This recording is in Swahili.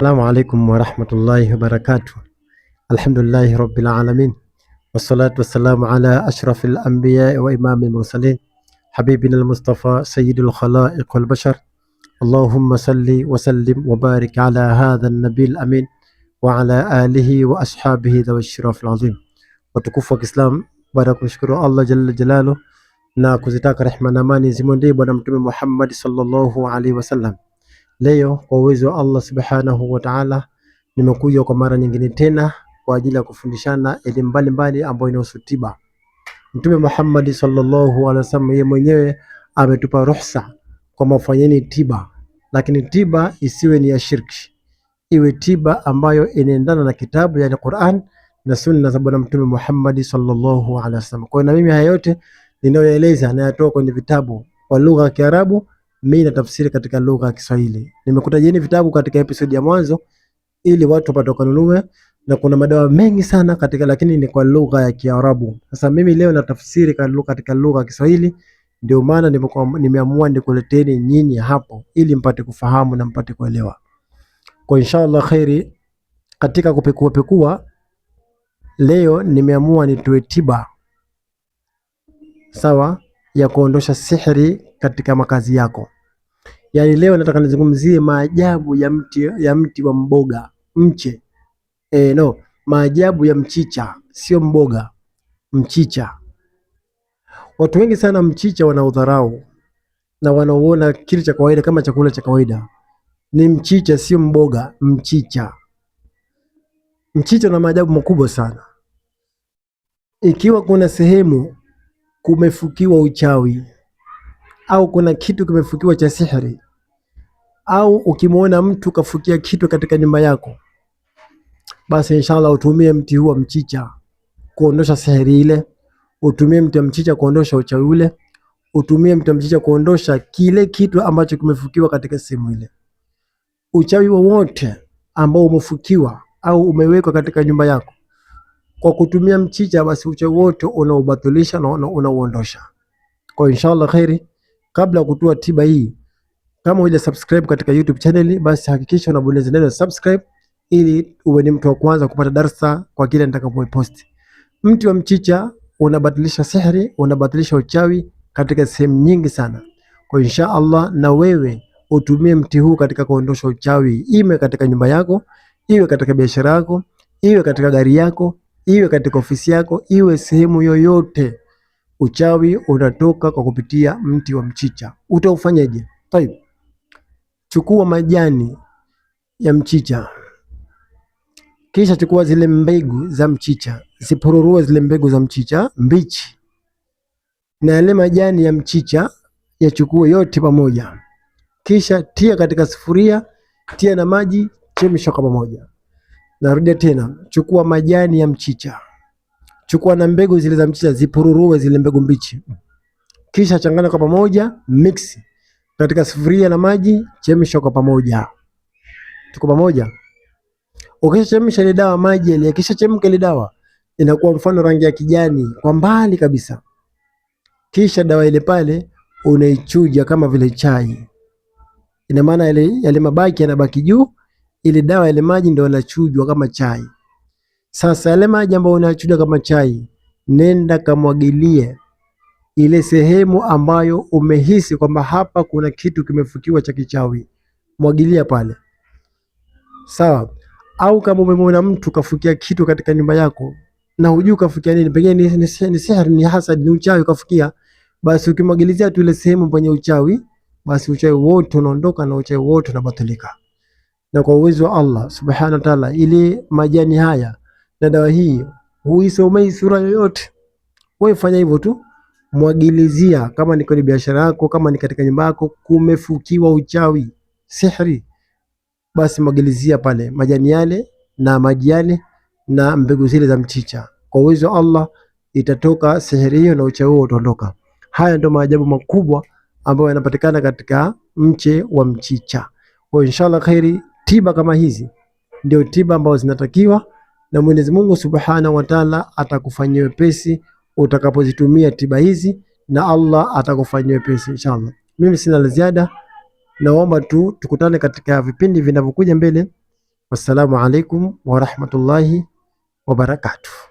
Assalamu alaikum warahmatullahi wabarakatuh. Alhamdulillahi rabbil alamin. Wassalatu wassalamu ala ashrafil anbiya wa imamil mursalin habibina al-Mustafa sayyidul khalaiq wal bashar. Allahumma salli wa sallim wa barik ala hadha an-nabil amin wa ala alihi wa ashabihi dhawi shirafil azim. Watukufu wa Kiislam, baada ya kumshukuru Allah jalla jalaluhu na kuzitaka rehma na amani zimwendee Bwana Mtume Muhammad sallallahu alaihi wasallam. Leo kwa uwezo wa Allah subhanahu wa ta'ala nimekuja kwa mara nyingine tena kwa ajili ya kufundishana elimu mbalimbali ambayo inahusu tiba. Mtume Muhammad sallallahu alaihi wasallam yeye mwenyewe ametupa ruhusa kwa mafanyeni tiba, lakini tiba isiwe ni ya shirki, iwe tiba ambayo inaendana na kitabu yani Qur'an na sunna za Bwana Mtume Muhammad sallallahu alaihi wasallam. Kwa na mimi haya yote ninayoeleza nayatoa kwenye vitabu kwa lugha ya Kiarabu, mimi na tafsiri katika lugha ya Kiswahili. Nimekutajieni vitabu katika episode ya mwanzo ili watu wapate kununua, na kuna madawa mengi sana katika, lakini ni kwa lugha ya Kiarabu. Sasa mimi leo na tafsiri katika lugha ya Kiswahili, ndio maana nimeamua nikuleteni nyinyi hapo ili mpate kufahamu na mpate kuelewa. Kwa inshallah khairi, katika kupekua leo nimeamua nitoe tiba sawa ya kuondosha sihiri katika makazi yako. Yani leo nataka nizungumzie maajabu ya mti wa mboga, mche. Maajabu ya mchicha, sio mboga, mchicha. Watu wengi sana mchicha wanaudharau na wanaoona kitu cha kawaida kama chakula cha kawaida. Ni mchicha, sio mboga, mchicha. Mchicha una maajabu makubwa sana. Ikiwa kuna sehemu kumefukiwa uchawi au kuna kitu kimefukiwa cha sihiri, au ukimwona mtu kafukia kitu katika nyumba yako, basi inshallah utumie mti huu wa mchicha kuondosha sihiri ile, utumie mti wa mchicha kuondosha uchawi ule, utumie mti wa mchicha kuondosha kile kitu ambacho kimefukiwa katika sehemu ile. Uchawi wowote ambao umefukiwa au umewekwa katika nyumba yako, kwa kutumia mchicha, basi uchawi wote unaubatilisha na unauondosha. Kwa inshallah khairi, kabla ya kutoa tiba hii, kama huja subscribe katika YouTube channel, basi hakikisha unabonyeza neno subscribe ili uwe ni mtu wa kwanza kupata darasa kwa kile nitakapopost. Mti wa mchicha unabatilisha sihiri, unabatilisha uchawi katika sehemu nyingi sana. Kwa inshallah na wewe utumie mti huu katika kuondosha uchawi, iwe katika nyumba yako, iwe katika biashara yako, iwe katika gari yako, iwe katika ofisi yako, iwe sehemu yoyote. Uchawi unatoka kwa kupitia mti wa mchicha. Utaufanyaje? Tayeb, chukua majani ya mchicha, kisha chukua zile mbegu za mchicha, zipururue zile mbegu za mchicha mbichi, na yale majani ya mchicha yachukue yote pamoja, kisha tia katika sufuria, tia na maji, chemsha kwa pamoja. Narudia tena, chukua majani ya mchicha, chukua na mbegu zile za mchicha, zipururue zile mbegu mbichi, kisha changanya kwa pamoja, mix katika sufuria na maji, chemsha kwa pamoja. Tuko pamoja? Ukishachemsha ile dawa, maji ile yakishachemka, ile dawa inakuwa mfano rangi ya kijani kwa mbali kabisa. Kisha dawa ile pale unaichuja kama vile chai. Ina maana yale mabaki yanabaki juu, ile dawa ile maji ndio yanachujwa kama chai. Sasa yale maji ambayo unachuja kama chai, nenda kamwagilie ile sehemu ambayo umehisi kwamba hapa kuna kitu kimefukiwa cha kichawi, mwagilia pale. Sawa? Au kama umemwona mtu kafukia kitu katika nyumba yako na hujui kafukia nini, pengine ni sihiri, ni hasad, ni uchawi kafukia, basi ukimwagilizia tu ile sehemu penye uchawi, basi uchawi wote unaondoka na uchawi wote unabatilika. Na kwa uwezo wa Allah subhanahu wa ta'ala, ile majani haya na dawa hii huisomei sura yoyote. Wewe fanya hivyo tu, mwagilizia. Kama ni kwenye biashara yako, kama ni katika nyumba yako kumefukiwa uchawi, sihiri, basi mwagilizia pale majani yale na maji yale na mbegu zile za mchicha. Kwa uwezo wa Allah itatoka sihiri hiyo na uchawi huo utaondoka. Haya ndio maajabu makubwa ambayo yanapatikana katika mche wa mchicha. Kwa inshallah khairi, tiba kama hizi ndio tiba ambazo zinatakiwa, na Mwenyezi Mungu Subhanahu wa Ta'ala atakufanyia wepesi utakapozitumia tiba hizi, na Allah atakufanyia wepesi inshallah. Mimi sina la ziada, naomba tu tukutane katika vipindi vinavyokuja mbele Wassalamu alaikum wa rahmatullahi wa barakatuh.